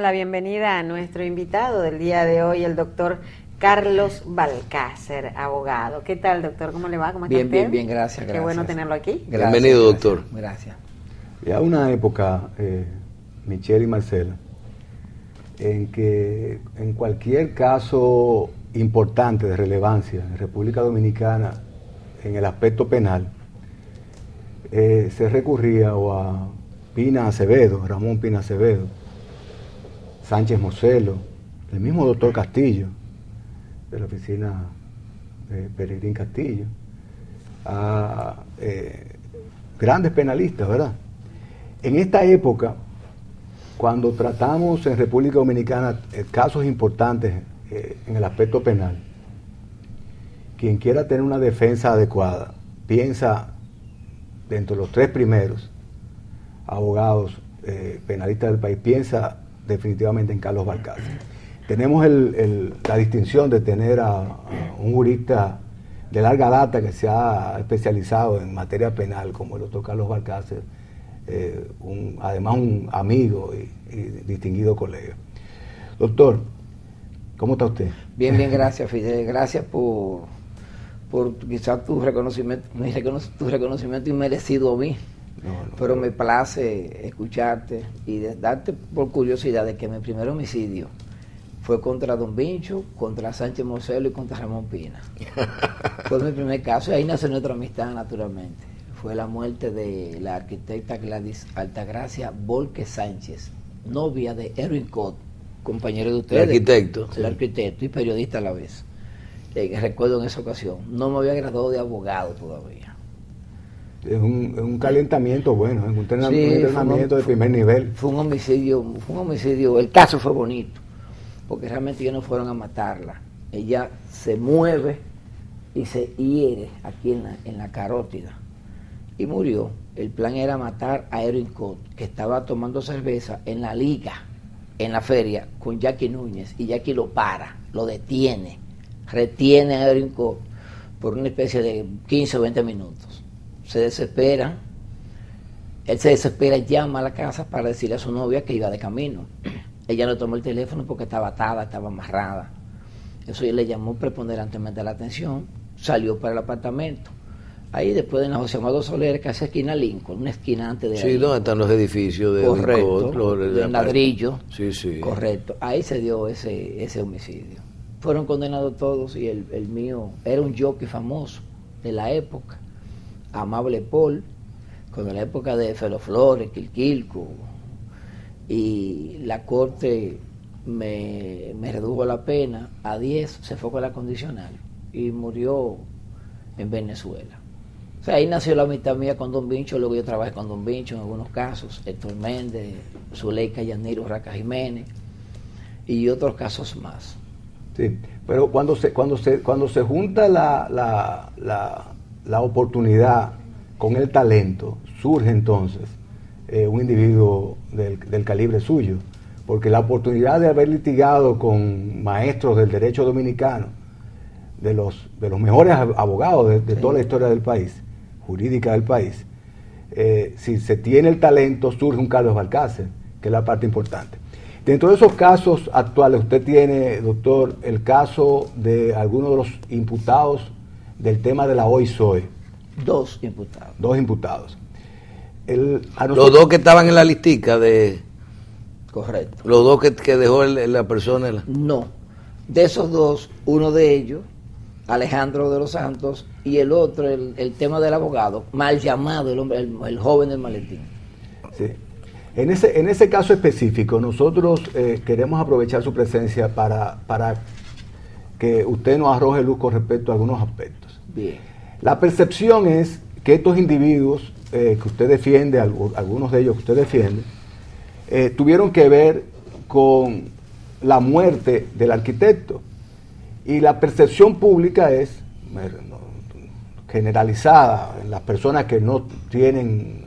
la bienvenida a nuestro invitado del día de hoy, el doctor Carlos Balcácer, abogado. ¿Qué tal, doctor? ¿Cómo le va? ¿Cómo está usted? Bien, gracias. Qué bueno tenerlo aquí. Gracias, bienvenido, doctor. Gracias. Ya una época, Michelle y Marcela, en que en cualquier caso importante de relevancia en República Dominicana, en el aspecto penal, se recurría o a Pina Acevedo, Ramón Pina Acevedo, Sánchez Moselo, el mismo doctor Castillo, de la oficina de Peregrín Castillo, a grandes penalistas, ¿verdad? En esta época, cuando tratamos en República Dominicana casos importantes en el aspecto penal, quien quiera tener una defensa adecuada, piensa dentro de los tres primeros abogados penalistas del país, piensa definitivamente en Carlos Balcácer. Tenemos la distinción de tener a un jurista de larga data que se ha especializado en materia penal, como el doctor Carlos Balcácer, además un amigo y distinguido colega. Doctor, ¿cómo está usted? Bien, gracias, Fidel. Gracias por quizás tu reconocimiento inmerecido a mí. Pero me place escucharte y darte por curiosidad de que mi primer homicidio fue contra Don Vincho, contra Sánchez Moselo y contra Ramón Pina. Fue mi primer caso y ahí nació nuestra amistad, naturalmente. Fue la muerte de la arquitecta Gladys Altagracia Volque Sánchez, novia de Erwin Cott, compañero de ustedes. El arquitecto. El arquitecto y periodista a la vez. Recuerdo en esa ocasión, no me había graduado de abogado todavía. Es un calentamiento bueno, es un entrenamiento de primer nivel. Fue un homicidio, el caso fue bonito, porque realmente ellos no fueron a matarla. Ella se mueve y se hiere aquí en la carótida y murió. El plan era matar a Erwin Cott, que estaba tomando cerveza en la liga, en la feria, con Jackie Núñez, y Jackie lo para, lo detiene, retiene a Erwin Cott por una especie de 15 o 20 minutos. Se desesperan, él se desespera, llama a la casa para decirle a su novia que iba de camino. Ella no tomó el teléfono porque estaba atada, estaba amarrada. Eso le llamó preponderantemente la atención, salió para el apartamento. Ahí después de la José Amado Soler, que hace esquina Lincoln, una esquina antes de ahí. Sí, ¿dónde están los edificios de correcto, de ladrillo. Sí. Correcto, ahí se dio ese homicidio. Fueron condenados todos y el mío era un jockey famoso de la época, Amable Paul, con la época de Felo Flores, Quilquilco, y la corte me redujo la pena a 10, se fue con la condicional y murió en Venezuela. O sea, ahí nació la amistad mía con Don Vincho, luego yo trabajé con Don Vincho en algunos casos, Héctor Méndez, Zuleika Yaniro Raca Jiménez y otros casos más. Sí, pero cuando se junta la oportunidad con el talento, surge entonces un individuo del calibre suyo, porque la oportunidad de haber litigado con maestros del derecho dominicano, de los mejores abogados de toda la historia del país, jurídica del país, si se tiene el talento, surge un Carlos Balcácer, que es la parte importante. Dentro de esos casos actuales, usted tiene, doctor, el caso de algunos de los imputados del tema de la OISOE. Dos imputados. Dos imputados. Los dos que estaban en la listica de... Correcto. Los dos que dejó la persona... No. De esos dos, uno de ellos, Alejandro de los Santos, y el otro, el tema del abogado, mal llamado, el hombre, el joven del maletín. Sí. En ese caso específico, nosotros queremos aprovechar su presencia para que usted nos arroje luz con respecto a algunos aspectos. Bien. La percepción es que estos individuos que usted defiende, algunos de ellos que usted defiende, tuvieron que ver con la muerte del arquitecto. Y la percepción pública es generalizada en las personas que no tienen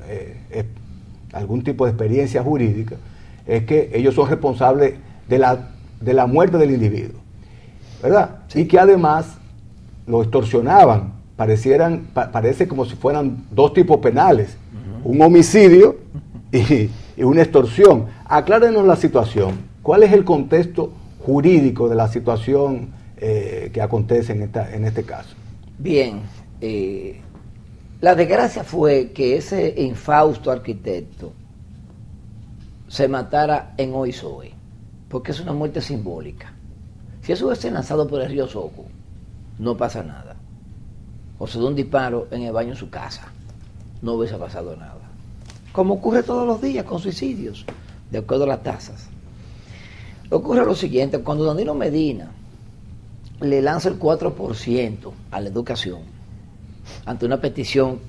algún tipo de experiencia jurídica, es que ellos son responsables de la muerte del individuo, ¿verdad? Sí. Y que además lo extorsionaban, parece como si fueran dos tipos penales, un homicidio y una extorsión. Aclárenos la situación. ¿Cuál es el contexto jurídico de la situación que acontece en este caso? Bien, la desgracia fue que ese infausto arquitecto se matara en Oizoe, porque es una muerte simbólica. Si eso hubiese lanzado por el río Soco, no pasa nada. O se da un disparo en el baño de su casa, no hubiese pasado nada. Como ocurre todos los días con suicidios, de acuerdo a las tasas. Ocurre lo siguiente: cuando Danilo Medina le lanza el 4% a la educación, ante una petición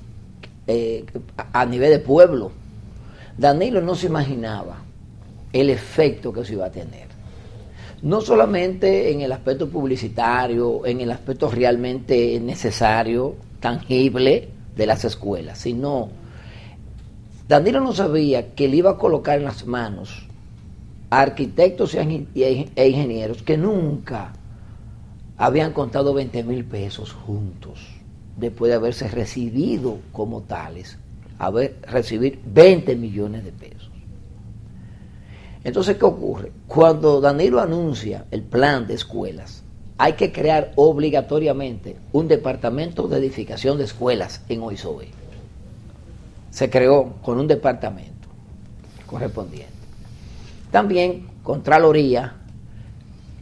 a nivel de pueblo, Danilo no se imaginaba el efecto que eso iba a tener. No solamente en el aspecto publicitario, en el aspecto realmente necesario, tangible de las escuelas, sino Danilo no sabía que le iba a colocar en las manos a arquitectos e ingenieros que nunca habían contado 20,000 pesos juntos, después de haberse recibido como tales, recibir 20 millones de pesos. Entonces, ¿qué ocurre? Cuando Danilo anuncia el plan de escuelas, hay que crear obligatoriamente un departamento de edificación de escuelas en Oizoe. Se creó con un departamento correspondiente. También Contraloría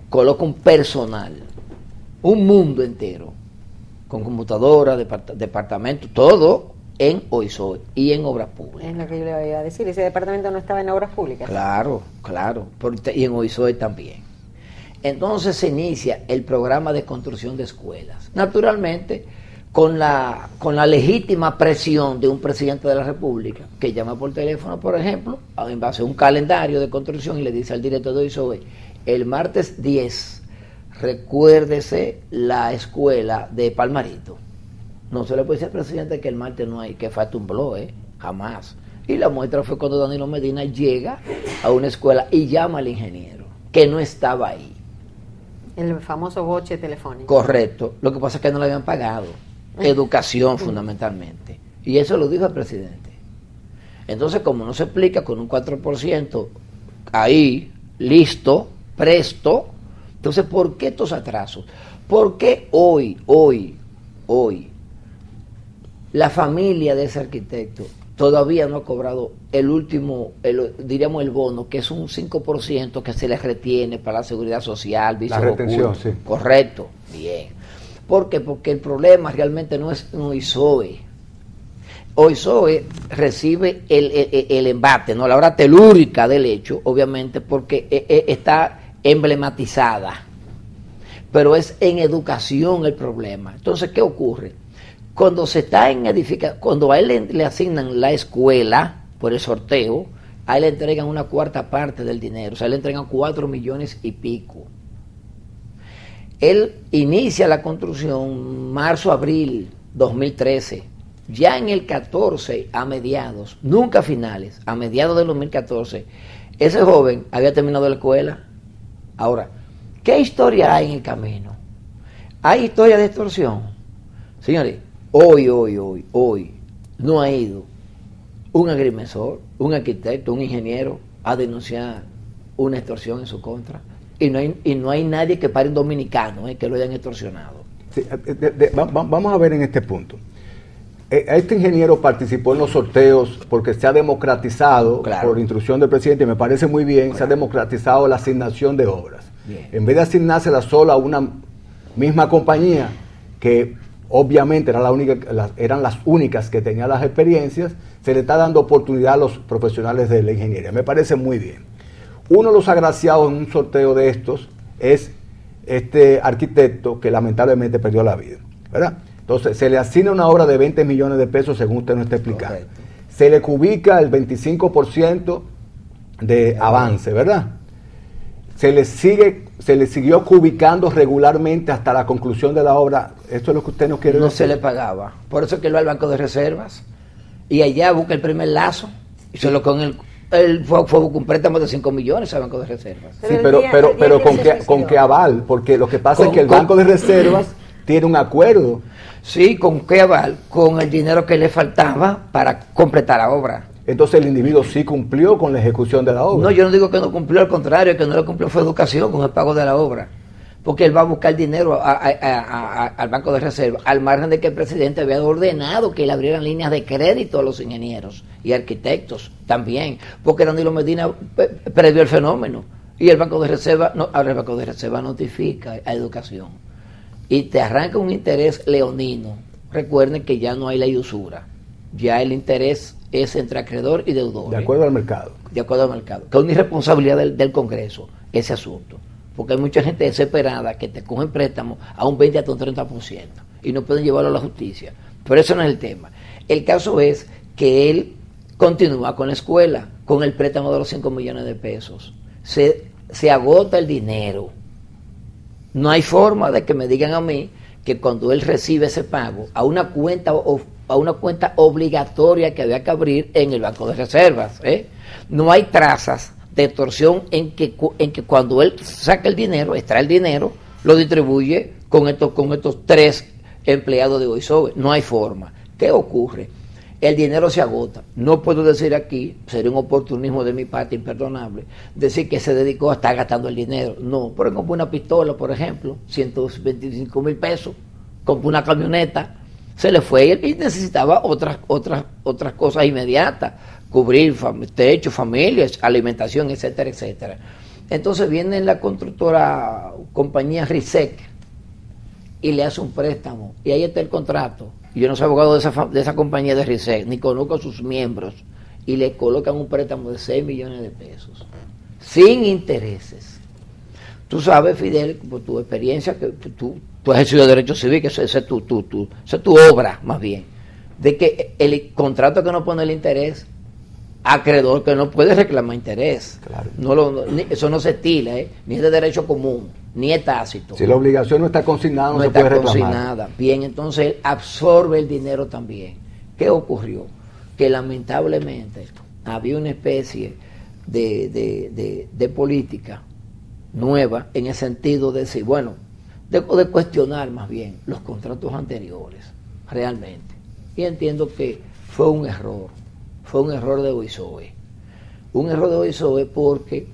coloca un personal, un mundo entero, con computadora, departamento, todo en Oizoe y en obras públicas. Es lo que yo le iba a decir, ese departamento no estaba en obras públicas. Claro, y en Oizoe también. Entonces se inicia el programa de construcción de escuelas. Naturalmente, con la legítima presión de un presidente de la República que llama por teléfono, por ejemplo, en base a un calendario de construcción, y le dice al director de Oizoe: el martes 10, recuérdese la escuela de Palmarito. No se le puede decir al presidente que el martes no hay, que falta un blog, jamás. Y la muestra fue cuando Danilo Medina llega a una escuela y llama al ingeniero, que no estaba ahí. El famoso boche telefónico. Correcto. Lo que pasa es que no le habían pagado. Educación, fundamentalmente. Y eso lo dijo el presidente. Entonces, como no se explica con un 4% ahí, listo, presto, entonces, ¿por qué estos atrasos? ¿Por qué hoy, la familia de ese arquitecto todavía no ha cobrado el último, diríamos el bono, que es un 5% que se les retiene para la seguridad social? La retención, sí. Correcto, bien. ¿Por qué? Porque el problema realmente no es Oizoe. Oizoe recibe el embate, ¿no? La obra telúrica del hecho, obviamente, porque está emblematizada. Pero es en educación el problema. Entonces, ¿qué ocurre? Cuando se está en edificación, cuando a él le asignan la escuela por el sorteo, a él le entregan una cuarta parte del dinero, o sea, le entregan 4 millones y pico. Él inicia la construcción marzo-abril 2013. Ya en el 14, a mediados, nunca finales, a mediados del 2014, ese joven había terminado la escuela. Ahora, ¿qué historia hay en el camino? ¿Hay historia de extorsión? Señores, hoy no ha ido un agrimensor, un arquitecto, un ingeniero a denunciar una extorsión en su contra. Y no hay nadie que pare un dominicano que lo hayan extorsionado. Sí, vamos a ver en este punto. Este ingeniero participó en los sorteos porque se ha democratizado, claro, por instrucción del presidente, me parece muy bien, claro, se ha democratizado la asignación de obras. Bien. En vez de asignársela solo a una misma compañía, que obviamente eran las únicas que tenían las experiencias, se le está dando oportunidad a los profesionales de la ingeniería. Me parece muy bien. Uno de los agraciados en un sorteo de estos es este arquitecto que lamentablemente perdió la vida, ¿verdad? Entonces, se le asigna una obra de 20 millones de pesos, según usted nos está explicando. Correcto. Se le cubica el 25% de avance, ¿verdad? Se le siguió cubicando regularmente hasta la conclusión de la obra. ¿Esto es lo que usted nos quiere decir? No se le pagaba. Por eso que él va al Banco de Reservas y allá busca el primer lazo y solo con él fue un préstamo de 5 millones al Banco de Reservas. Sí, pero ¿con qué aval? Porque lo que pasa es que el Banco de Reservas tiene un acuerdo. Sí, ¿con qué aval? Con el dinero que le faltaba para completar la obra. entonces el individuo sí cumplió con la ejecución de la obra. No, yo no digo que no cumplió, al contrario, el que no le cumplió fue educación con el pago de la obra. Porque él va a buscar dinero al Banco de Reserva, al margen de que el presidente había ordenado que le abrieran líneas de crédito a los ingenieros y arquitectos también, porque Danilo Medina previó el fenómeno. Y el Banco de Reserva, ahora el Banco de Reserva notifica a educación. Y te arranca un interés leonino. Recuerden que ya no hay ley de usura. Ya el interés es entre acreedor y deudor. De acuerdo al mercado. De acuerdo al mercado. Que es una irresponsabilidad del Congreso, ese asunto. Porque hay mucha gente desesperada que te cogen préstamos a un 20 hasta un 30% y no pueden llevarlo a la justicia. Pero eso no es el tema. El caso es que él continúa con la escuela, con el préstamo de los 5 millones de pesos. Se agota el dinero. No hay forma de que me digan a mí que cuando él recibe ese pago a una cuenta obligatoria que había que abrir en el Banco de Reservas, no hay trazas de extorsión en que cuando él saca el dinero, extrae el dinero, lo distribuye con estos 3 empleados de OISOE. No hay forma. ¿Qué ocurre? El dinero se agota. No puedo decir aquí, sería un oportunismo de mi parte imperdonable, decir que se dedicó a estar gastando el dinero. No, pero compró una pistola, por ejemplo, 125,000 pesos, compró una camioneta, se le fue y necesitaba otras cosas inmediatas, cubrir techo, familias, alimentación, etcétera, etcétera. Entonces viene la constructora, compañía RISEC, y le hace un préstamo, y ahí está el contrato. Yo no soy abogado de esa compañía de RISEC, ni conozco a sus miembros, y le colocan un préstamo de 6 millones de pesos, sin intereses. Tú sabes, Fidel, por tu experiencia, que tú has estudiado Derecho Civil, que eso es tu obra, más bien, de que el contrato que no pone el interés, acreedor que no puede reclamar interés. Claro. Eso no se estila, ni es de derecho común, ni es tácito. Si la obligación no está consignada, no se está puede reclamar. Consignada. Bien, entonces él absorbe el dinero también. ¿Qué ocurrió? Que lamentablemente había una especie de política nueva en el sentido de decir, bueno, de cuestionar más bien los contratos anteriores, realmente. Y entiendo que fue un error de OISOE. Un error de OISOE porque,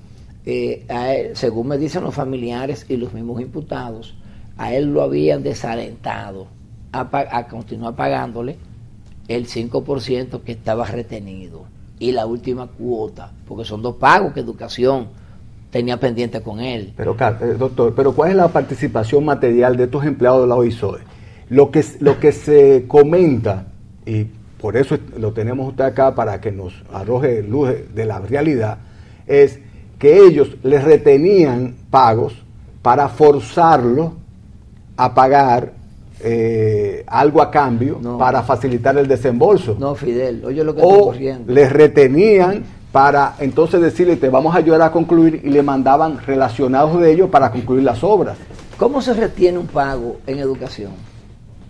a él, según me dicen los familiares y los mismos imputados, a él lo habían desalentado a continuar pagándole el 5% que estaba retenido y la última cuota, porque son 2 pagos que Educación tenía pendiente con él. Pero, doctor, ¿pero cuál es la participación material de estos empleados de la OISOE? Lo que se comenta, y por eso lo tenemos usted acá para que nos arroje luz de la realidad, es que ellos les retenían pagos para forzarlo a pagar algo a cambio, para facilitar el desembolso. No, Fidel, oye lo que está ocurriendo. Les retenían para entonces decirle, te vamos a ayudar a concluir, y le mandaban relacionados de ellos para concluir las obras. ¿Cómo se retiene un pago en Educación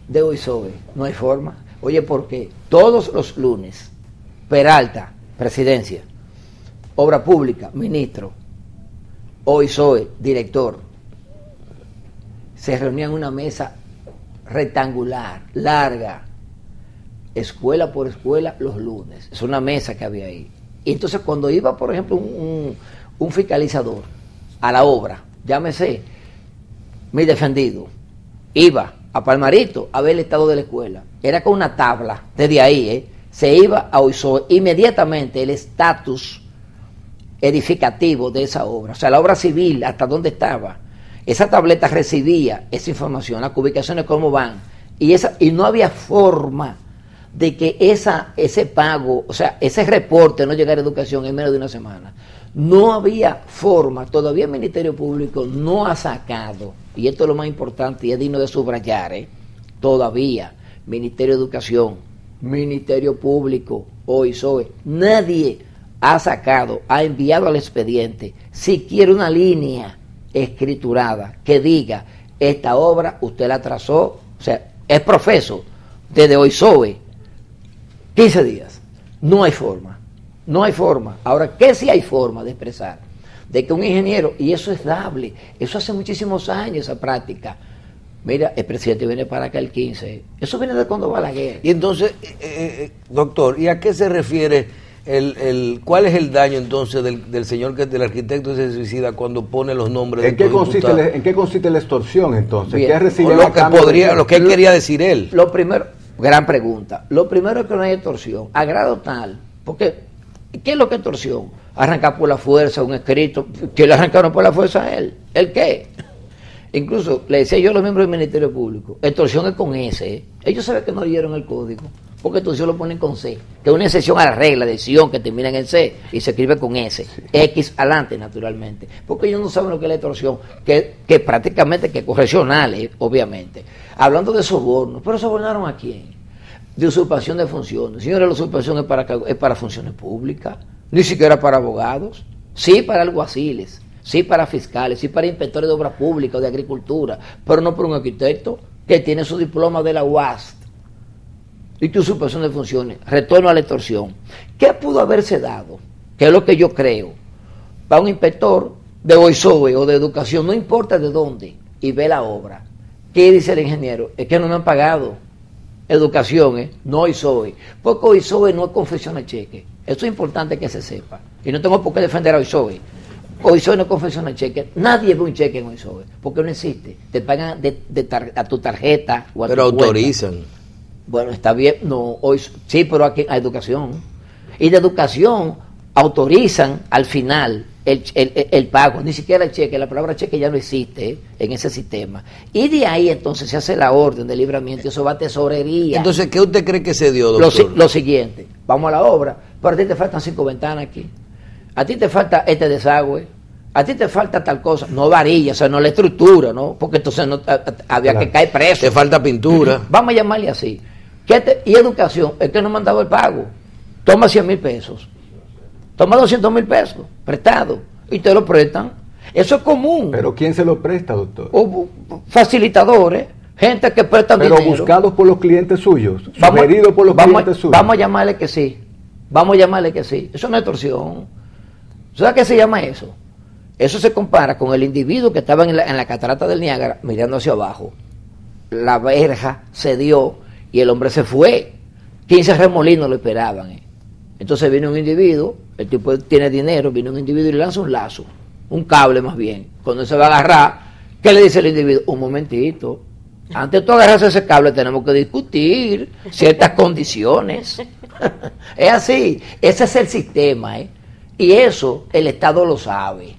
de OISOE? No hay forma. Oye, porque todos los lunes, Peralta, Presidencia, Obra Pública, Ministro, OISOE, Director, se reunían en una mesa rectangular, larga, escuela por escuela, los lunes. Es una mesa que había ahí. Y entonces cuando iba, por ejemplo, un fiscalizador a la obra, llámese mi defendido, iba a Palmarito a ver el estado de la escuela. Era con una tabla, desde ahí, se iba a OISOE inmediatamente el estatus edificativo de esa obra, o sea, la obra civil, hasta dónde estaba. Esa tableta recibía esa información, las ubicaciones cómo van, y no había forma de que ese pago, o sea, ese reporte no llegara a Educación en menos de una semana. No había forma, todavía el Ministerio Público no ha sacado, y esto es lo más importante y es digno de subrayar, todavía Ministerio de Educación, Ministerio Público, OISOE, nadie ha sacado, ha enviado al expediente siquiera una línea escriturada que diga, esta obra usted la trazó, o sea, es profeso desde OISOE, 15 días. No hay forma. No hay forma. Ahora, ¿qué sí hay forma de expresar? De que un ingeniero, y eso es dable, eso hace muchísimos años, esa práctica. Mira, el presidente viene para acá el 15. Eso viene de cuando va la guerra. Y entonces, doctor, ¿y a qué se refiere ¿Cuál es el daño entonces del señor del arquitecto que se suicida cuando pone los nombres ¿En qué consiste la extorsión entonces? Bien. ¿Qué recibe lo que él quería decir él? Lo primero, gran pregunta. Lo primero es que no hay extorsión, a grado tal, porque ¿qué es lo que es extorsión? Arrancar por la fuerza un escrito, que le arrancaron por la fuerza a él. ¿El qué? Incluso le decía yo a los miembros del Ministerio Público, extorsión es con S, ¿eh? Ellos saben que no leyeron el código, porque extorsión lo ponen con C, que es una excepción a la regla de Sion que termina en C y se escribe con S, sí. X adelante naturalmente, porque ellos no saben lo que es la extorsión, que prácticamente que es correccional, obviamente. Hablando de sobornos, ¿pero sobornaron a quién? De usurpación de funciones. Señores, la usurpación es para funciones públicas, ni siquiera para abogados, sí para alguaciles, sí para fiscales, sí para inspectores de obras públicas o de agricultura, pero no por un arquitecto que tiene su diploma de la UAST. Y tu usurpación de funciones, retorno a la extorsión. ¿Qué pudo haberse dado? Que es lo que yo creo. Para un inspector de OISOE o de educación, no importa de dónde, y ve la obra. ¿Qué dice el ingeniero? Es que no me han pagado. Educación, no OISOE. Porque OISOE no confesiona el cheque. Eso es importante que se sepa. Y no tengo por qué defender a OISOE. OISOE no confesiona el cheque. Nadie ve un cheque en OISOE. Porque no existe. Te pagan a tu tarjeta o a pero tu cuenta. Autorizan. Bueno, está bien. No, sí, pero aquí a educación. Y de educación autorizan al final el pago. Ni siquiera el cheque. La palabra cheque ya no existe en ese sistema. Y de ahí entonces se hace la orden de libramiento. Y eso va a tesorería. Entonces, ¿qué usted cree que se dio, doctor? Lo siguiente. Vamos a la obra. Pero a ti te faltan 5 ventanas aquí. A ti te falta este desagüe, a ti te falta tal cosa, no varilla, o sea, no la estructura, ¿no? Porque entonces no, había que caer preso. Te falta pintura. Vamos a llamarle así. Y educación, es que no me han dado el pago. Toma 100,000 pesos, toma 200,000 pesos, prestado, y te lo prestan. Eso es común. ¿Pero quién se lo presta, doctor? Facilitadores, gente que prestan dinero. Pero buscados por los clientes suyos, sugeridos por los clientes suyos. Vamos a llamarle que sí. Vamos a llamarle que sí. Eso no es extorsión. ¿Sabes qué se llama eso? Eso se compara con el individuo que estaba en la catarata del Niágara mirando hacia abajo. La verja se dio y el hombre se fue. 15 remolinos lo esperaban. Entonces viene un individuo, el tipo tiene dinero, viene un individuo y le lanza un lazo, un cable más bien. Cuando se va a agarrar, ¿qué le dice el individuo? Un momentito. Antes de tú agarrarse ese cable tenemos que discutir ciertas condiciones. Es así. Ese es el sistema, Y eso el Estado lo sabe.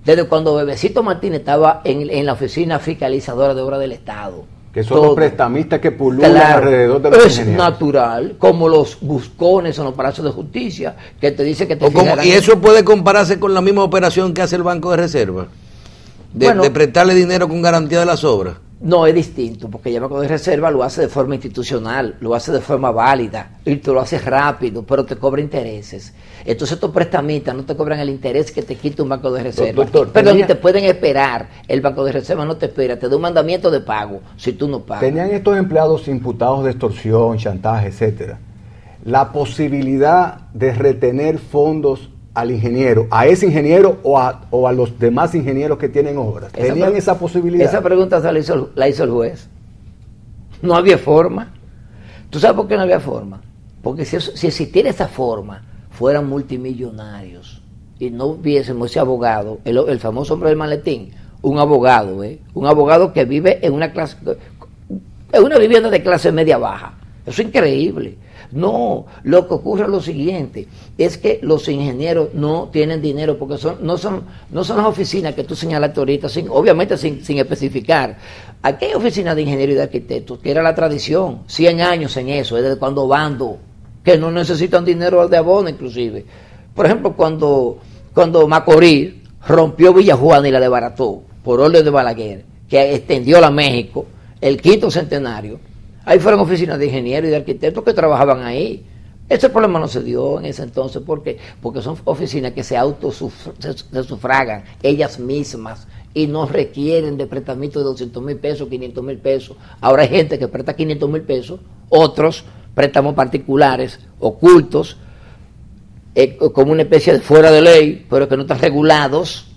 Desde cuando Bebecito Martínez estaba en la oficina fiscalizadora de obras del Estado. Que son los prestamistas que pululan alrededor de los ingenieros. Es natural, como los buscones en los palacios de justicia, que te dice que te ¿Y eso puede compararse con la misma operación que hace el Banco de Reserva? De prestarle dinero con garantía de las obras. No, es distinto, porque el Banco de Reserva lo hace de forma institucional, lo hace de forma válida, y te lo hace rápido, pero te cobra intereses. Entonces estos prestamistas no te cobran el interés que te quita un Banco de Reserva. Pero ni te pueden esperar, el Banco de Reserva no te espera, te da un mandamiento de pago si tú no pagas. Tenían estos empleados imputados de extorsión, chantaje, etcétera, la posibilidad de retener fondos al ingeniero, a ese ingeniero o a los demás ingenieros que tienen obras. ¿Tenían esa posibilidad? Esa pregunta la hizo el juez. No había forma. ¿Tú sabes por qué no había forma? Porque si existiera esa forma, fueran multimillonarios y no hubiésemos ese abogado, el famoso hombre del maletín, un abogado que vive en una vivienda de clase media baja. Eso es increíble. No, lo que ocurre es lo siguiente, es que los ingenieros no tienen dinero porque no son las oficinas que tú señalaste ahorita, obviamente sin especificar. Aquí hay oficinas de ingenieros y de arquitectos, que era la tradición, 100 años en eso, es desde cuando Bando, que no necesitan dinero de abono inclusive. Por ejemplo, cuando Macorís rompió Villa Juana y la desbarató, por orden de Balaguer, que extendió a México, el quinto centenario, ahí fueron oficinas de ingenieros y de arquitectos que trabajaban ahí. Ese problema no se dio en ese entonces. ¿Por qué? Porque son oficinas que se sufragan ellas mismas y no requieren de prestamiento de 200,000 pesos, 500,000 pesos. Ahora hay gente que presta 500,000 pesos, otros préstamos particulares, ocultos, como una especie de fuera de ley, pero que no están regulados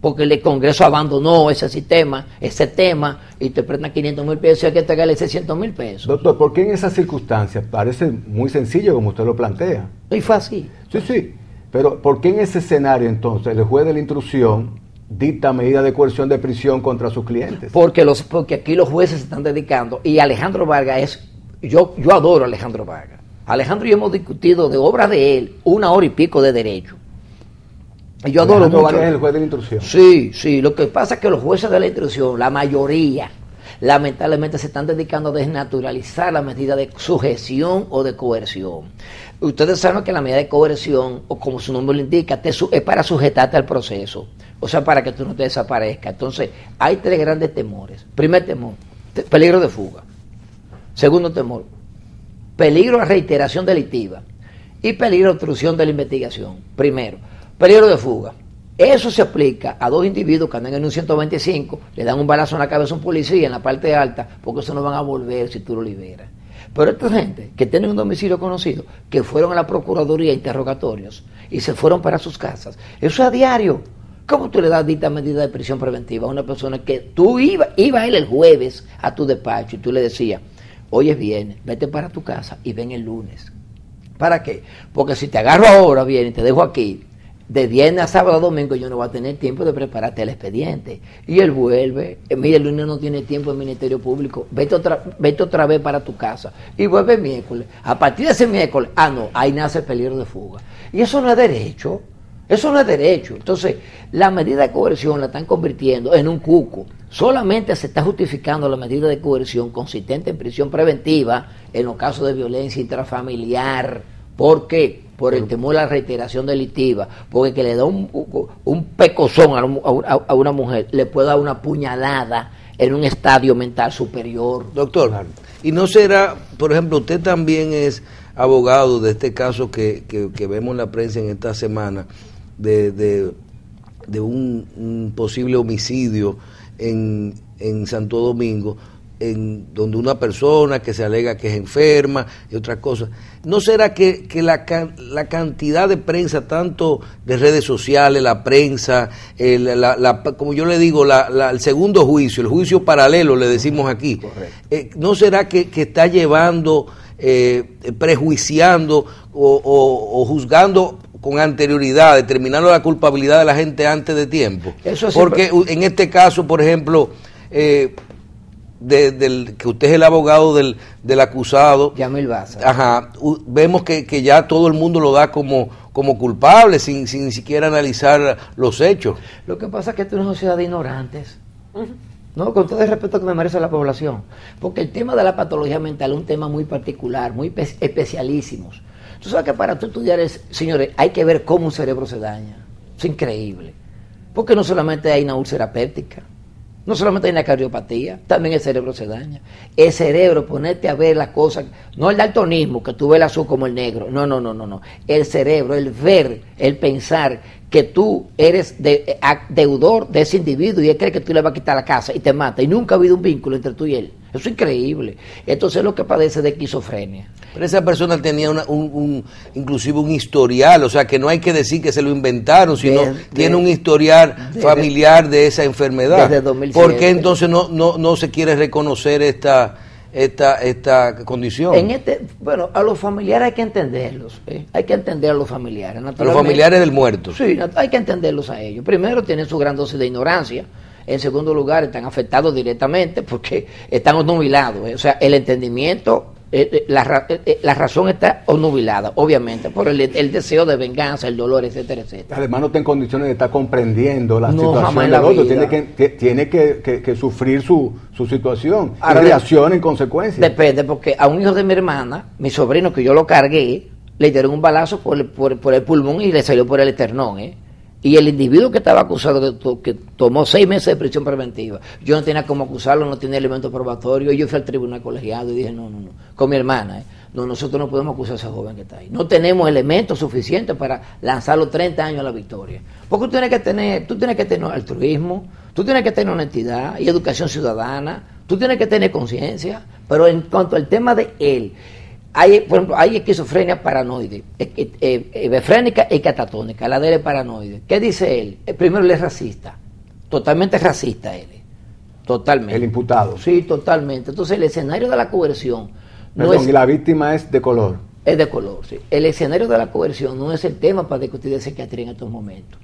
porque el Congreso abandonó ese sistema, ese tema, y te prestan 500,000 pesos y hay que entregarle 600,000 pesos. Doctor, ¿por qué en esas circunstancias parece muy sencillo como usted lo plantea? Y fue así. Sí, pero ¿por qué en ese escenario entonces el juez de la instrucción dicta medidas de coerción de prisión contra sus clientes? Porque aquí los jueces se están dedicando, y Alejandro Vargas yo adoro a Alejandro Vargas. Alejandro y yo hemos discutido de obras de él 1 hora y pico de derecho. Y yo adoro mucho. Vargas es el juez de la instrucción. Sí, lo que pasa es que los jueces de la instrucción, la mayoría, lamentablemente se están dedicando a desnaturalizar la medida de sujeción o de coerción. Ustedes saben que la medida de coerción, o como su nombre lo indica, es para sujetarte al proceso, o sea, para que tú no te desaparezcas. Entonces, hay 3 grandes temores. Primer temor, peligro de fuga. Segundo temor, peligro de reiteración delictiva. Y peligro de obstrucción de la investigación. Primero, peligro de fuga. Eso se aplica a 2 individuos que andan en un 125, le dan un balazo en la cabeza a un policía en la parte alta, porque eso no van a volver si tú lo liberas. Pero esta gente que tiene un domicilio conocido, que fueron a la Procuraduría a interrogatorios y se fueron para sus casas, eso es a diario. ¿Cómo tú le das dita medida de prisión preventiva a una persona que tú iba él el jueves a tu despacho y tú le decías, hoy es viernes, vete para tu casa y ven el lunes? ¿Para qué? Porque si te agarro ahora bien y te dejo aquí, de viernes a sábado a domingo yo no voy a tener tiempo de prepararte el expediente. Y él vuelve, mire, el lunes no tiene tiempo el Ministerio Público, vete otra vez para tu casa. Y vuelve el miércoles. A partir de ese miércoles, no, ahí nace el peligro de fuga. Y eso no es derecho. Eso no es derecho. Entonces, la medida de coerción la están convirtiendo en un cuco. Solamente se está justificando la medida de coerción consistente en prisión preventiva en los casos de violencia intrafamiliar. ¿Por qué? Por el temor a la reiteración delictiva, porque que le da un pecozón a una mujer, le puede dar una puñalada en un estadio mental superior. Doctor, ¿y no será, por ejemplo, usted también es abogado de este caso que vemos en la prensa en esta semana, de un posible homicidio en Santo Domingo, donde una persona que se alega que es enferma y otras cosas? ¿No será que la cantidad de prensa, tanto de redes sociales, la prensa, como yo le digo, el segundo juicio, el juicio paralelo, le decimos aquí, ¿no será que está llevando, prejuiciando o juzgando con anterioridad, determinando la culpabilidad de la gente antes de tiempo? Eso porque en este caso, por ejemplo, que usted es el abogado del acusado, Yamil Baza. Ajá, vemos que ya todo el mundo lo da como culpable sin ni siquiera analizar los hechos. Lo que pasa es que esto es una sociedad de ignorantes. No, con todo el respeto que me merece la población, porque el tema de la patología mental es un tema muy particular, muy especialísimos. Tú sabes que para tú estudiar, señores, hay que ver cómo un cerebro se daña. Es increíble. Porque no solamente hay una úlcera péptica, no solamente hay una cardiopatía, también el cerebro se daña. El cerebro, ponerte a ver las cosas, no el daltonismo, que tú ves el azul como el negro, no. El cerebro, el ver, el pensar que tú eres deudor de ese individuo y él cree que tú le vas a quitar la casa y te mata, y nunca ha habido un vínculo entre tú y él. Eso es increíble. Entonces es lo que padece de esquizofrenia. Pero esa persona tenía inclusive un historial, o sea que no hay que decir que se lo inventaron, sino tiene un historial familiar de esa enfermedad. Desde 2007. ¿Por qué entonces no se quiere reconocer esta condición? Bueno, a los familiares hay que entenderlos, hay que entender a los familiares. A los familiares del muerto. Sí, hay que entenderlos a ellos. Primero, tienen su gran dosis de ignorancia. En segundo lugar, están afectados directamente porque están obnubilados. O sea, el entendimiento, la razón está obnubilada, obviamente, por el deseo de venganza, el dolor, etcétera, etcétera. Además, no está en condiciones de estar comprendiendo la situación del otro. Tiene que sufrir su situación. Ahora, y reacciona en consecuencia. Depende, porque a un hijo de mi hermana, mi sobrino, que yo lo cargué, le dieron un balazo por el pulmón y le salió por el esternón, Y el individuo que estaba acusado, que tomó 6 meses de prisión preventiva, yo no tenía cómo acusarlo, no tenía elementos probatorios, y yo fui al tribunal colegiado y dije, no, con mi hermana, nosotros no podemos acusar a ese joven que está ahí. No tenemos elementos suficientes para lanzar los 30 años a la victoria. Porque tú tienes que tener altruismo, tú tienes que tener honestidad y educación ciudadana, tú tienes que tener conciencia, pero en cuanto al tema de él, por ejemplo, hay esquizofrenia paranoide, befrénica y catatónica, la de él es paranoide. ¿Qué dice él? Primero, él es racista. totalmente racista él. Totalmente. El imputado. Sí, totalmente. Entonces el escenario de la coerción no Perdón, es... y la víctima es de color. Es de color, sí. El escenario de la coerción no es el tema para discutir de psiquiatría en estos momentos.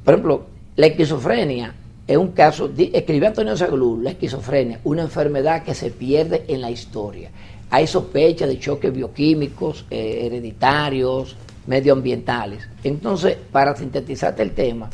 Por ejemplo, la esquizofrenia es un caso, escribió Antonio Zaglú, la esquizofrenia, una enfermedad que se pierde en la historia. Hay sospecha de choques bioquímicos, hereditarios, medioambientales. Entonces, para sintetizarte el tema,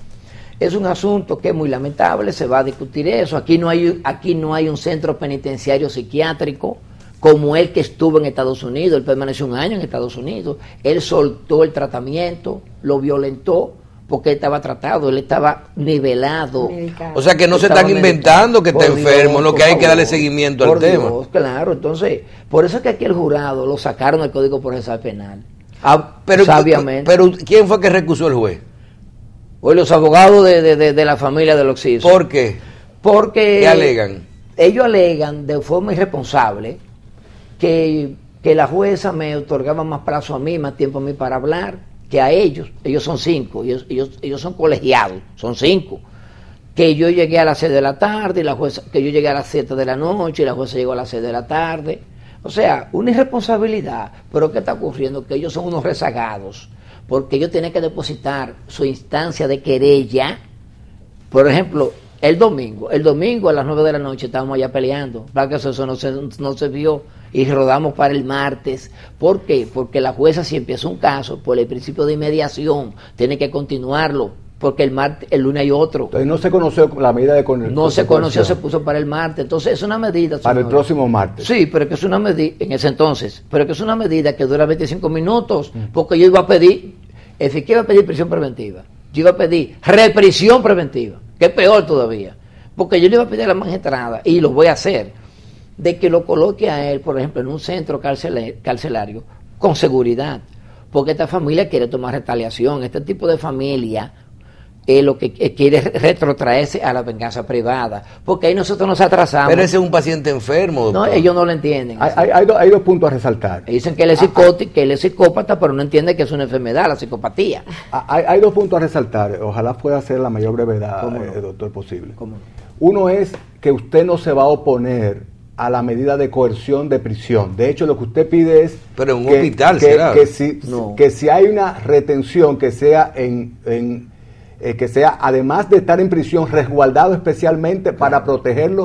es un asunto que es muy lamentable, se va a discutir eso. Aquí no hay un centro penitenciario psiquiátrico como el que estuvo en Estados Unidos. Él permaneció un año en Estados Unidos, él soltó el tratamiento, lo violentó porque él estaba tratado, él estaba nivelado. O sea que no se están inventando que está enfermo, lo que hay que darle seguimiento al tema. Claro, entonces, por eso es que aquí el jurado lo sacaron del Código Procesal Penal. Sabiamente. Pero ¿quién fue que recusó el juez? Hoy los abogados de la familia de los hijos. ¿Por qué? Porque ¿qué alegan? Ellos alegan de forma irresponsable que la jueza me otorgaba más plazo a mí, más tiempo a mí para hablar que a ellos. Ellos son 5, ellos son colegiados, son 5. Que yo llegué a las 6 de la tarde, y la jueza, que yo llegué a las 7 de la noche y la jueza llegó a las 6 de la tarde. O sea, una irresponsabilidad. Pero ¿qué está ocurriendo? Que ellos son unos rezagados, porque ellos tienen que depositar su instancia de querella. Por ejemplo, el domingo a las 9 de la noche estábamos allá peleando, para que eso no se vio, y rodamos para el martes. ¿Por qué? Porque la jueza, si empieza un caso, por el principio de inmediación, tiene que continuarlo, porque el lunes hay otro. Entonces no se conoció la medida de No se conoció, se puso para el martes. Entonces es una medida, para el próximo martes. Sí, pero que es una medida, en ese entonces, pero que es una medida que dura 25 minutos, porque yo iba a pedir, iba a pedir prisión preventiva, yo iba a pedir reprisión preventiva, que es peor todavía, porque yo le iba a pedir a la magistrada, y lo voy a hacer, de que lo coloque a él, por ejemplo, en un centro carcelario con seguridad, porque esta familia quiere tomar retaliación. Este tipo de familia lo que quiere retrotraerse a la venganza privada, porque ahí nosotros nos atrasamos. Pero ese es un paciente enfermo, doctor. No, ellos no lo entienden. Hay dos puntos a resaltar. Dicen que él es psicótico, que él es psicópata, pero no entiende que es una enfermedad, la psicopatía. Hay 2 puntos a resaltar. Ojalá pueda hacer la mayor brevedad, doctor, posible. ¿Cómo no? Uno es que usted no se va a oponer a la medida de coerción de prisión. De hecho, lo que usted pide es... Pero en un hospital será. Que si hay una retención que sea que sea, además de estar en prisión, resguardado especialmente para proteger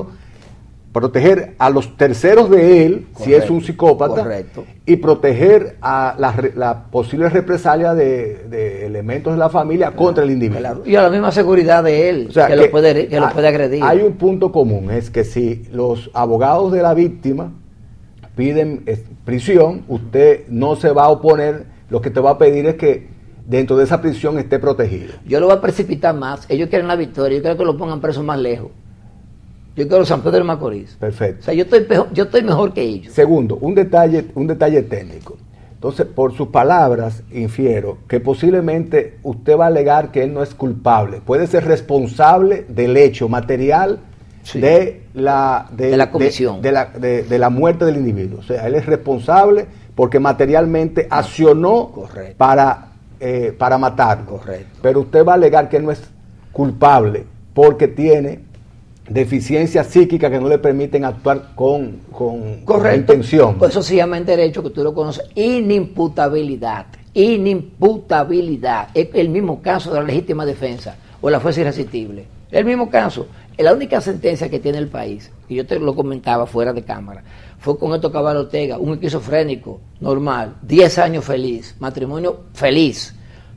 a los terceros de él, correcto, si es un psicópata, correcto, y proteger a la posible represalia de elementos de la familia, claro, contra el individuo. Claro. Y a la misma seguridad de él, o sea, que lo puede agredir. Hay un punto común, es que si los abogados de la víctima piden prisión, usted no se va a oponer, lo que te va a pedir es que dentro de esa prisión esté protegido. Yo lo voy a precipitar más, ellos quieren la victoria, yo quiero que lo pongan preso más lejos. Yo quiero San Pedro de Macorís. Perfecto. O sea, yo estoy mejor que ellos. Segundo, un detalle técnico. Entonces, por sus palabras, infiero que posiblemente usted va a alegar que él no es culpable. Puede ser responsable del hecho material, sí, de la comisión. De la muerte del individuo. O sea, él es responsable porque materialmente accionó, correcto, para matarlo. Correcto. Pero usted va a alegar que él no es culpable porque tiene deficiencias psíquicas que no le permiten actuar con intención. Pues eso se llama en derecho, que tú lo conoces, inimputabilidad. Inimputabilidad. Es el mismo caso de la legítima defensa o la fuerza irresistible. El mismo caso. La única sentencia que tiene el país, y yo te lo comentaba fuera de cámara, fue con Héctor Cabal Ortega, un esquizofrénico normal, 10 años feliz, matrimonio feliz,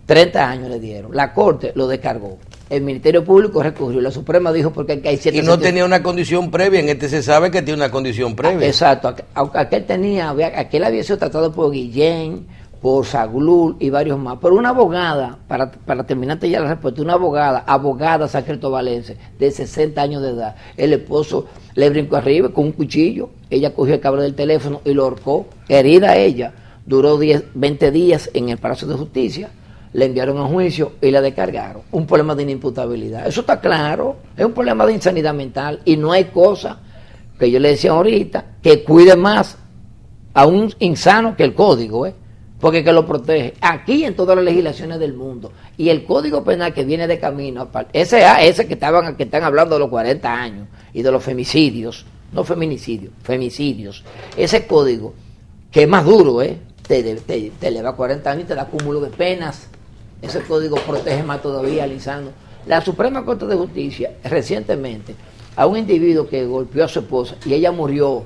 30 años le dieron. La Corte lo descargó. El Ministerio Público recurrió, la Suprema dijo porque hay 7... Y no tenía una condición previa, en este se sabe que tiene una condición previa. Exacto, aquel había sido tratado por Guillén, por Zaglú y varios más, pero una abogada, para terminarte ya la respuesta, una abogada Sacreto Valencia, de 60 años de edad, el esposo le brincó arriba con un cuchillo, ella cogió el cable del teléfono y lo ahorcó, herida ella, duró 20 días en el Palacio de Justicia, le enviaron a juicio y la descargaron. Un problema de inimputabilidad. Eso está claro. Es un problema de insanidad mental y no hay cosa que yo le decía ahorita que cuide más a un insano que el código. porque es que lo protege aquí en todas las legislaciones del mundo. Y el Código Penal que viene de camino, ese que están hablando de los 40 años y de los femicidios, no feminicidios, femicidios, ese código que es más duro, te eleva 40 años y te da cúmulo de penas. Ese código protege más todavía, Lisandro. La Suprema Corte de Justicia recientemente a un individuo que golpeó a su esposa y ella murió,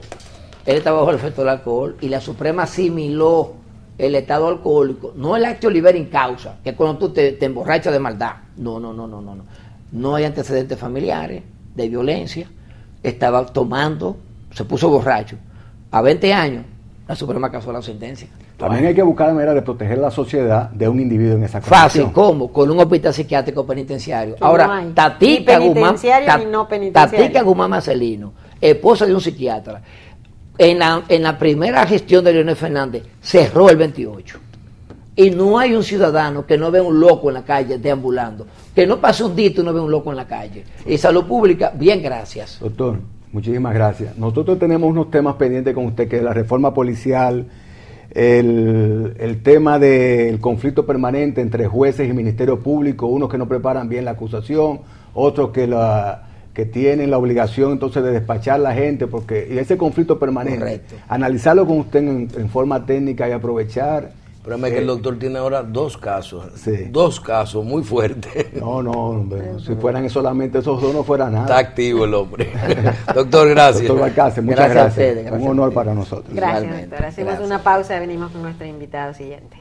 él estaba bajo el efecto del alcohol, y la Suprema asimiló el estado alcohólico, no el acto libera in causa, que es cuando tú te emborrachas de maldad. No hay antecedentes familiares de violencia, estaba tomando, se puso borracho. A 20 años, la Suprema casó la sentencia. También hay que buscar la manera de proteger la sociedad de un individuo en esa condición. Fácil, ¿cómo? Con un hospital psiquiátrico penitenciario. Que ahora, no hay. Tatica Ni Guzmán, penitenciario ni no penitenciario. Tatica Guzmán Marcelino, esposa de un psiquiatra, en la primera gestión de Leonel Fernández, cerró el 28. Y no hay un ciudadano que no vea un loco en la calle deambulando. Que no pase un dito y no vea un loco en la calle. Y Salud Pública, bien, gracias. Doctor, muchísimas gracias. Nosotros tenemos unos temas pendientes con usted, que es la reforma policial, el tema del conflicto permanente entre jueces y Ministerio Público, unos que no preparan bien la acusación, otros que tienen la obligación entonces de despachar a la gente, y ese conflicto permanente, correcto, analizarlo con usted en forma técnica y aprovechar. Pero es que el doctor tiene ahora 2 casos, sí, 2 casos muy fuertes. No, si fueran solamente esos 2 no fuera nada. Está activo el hombre. Doctor, gracias. Doctor Balcácer, muchas gracias. A ustedes, Un honor para nosotros. Gracias, Igualmente. doctor. Hacemos Gracias. una pausa y venimos con nuestro invitado siguiente.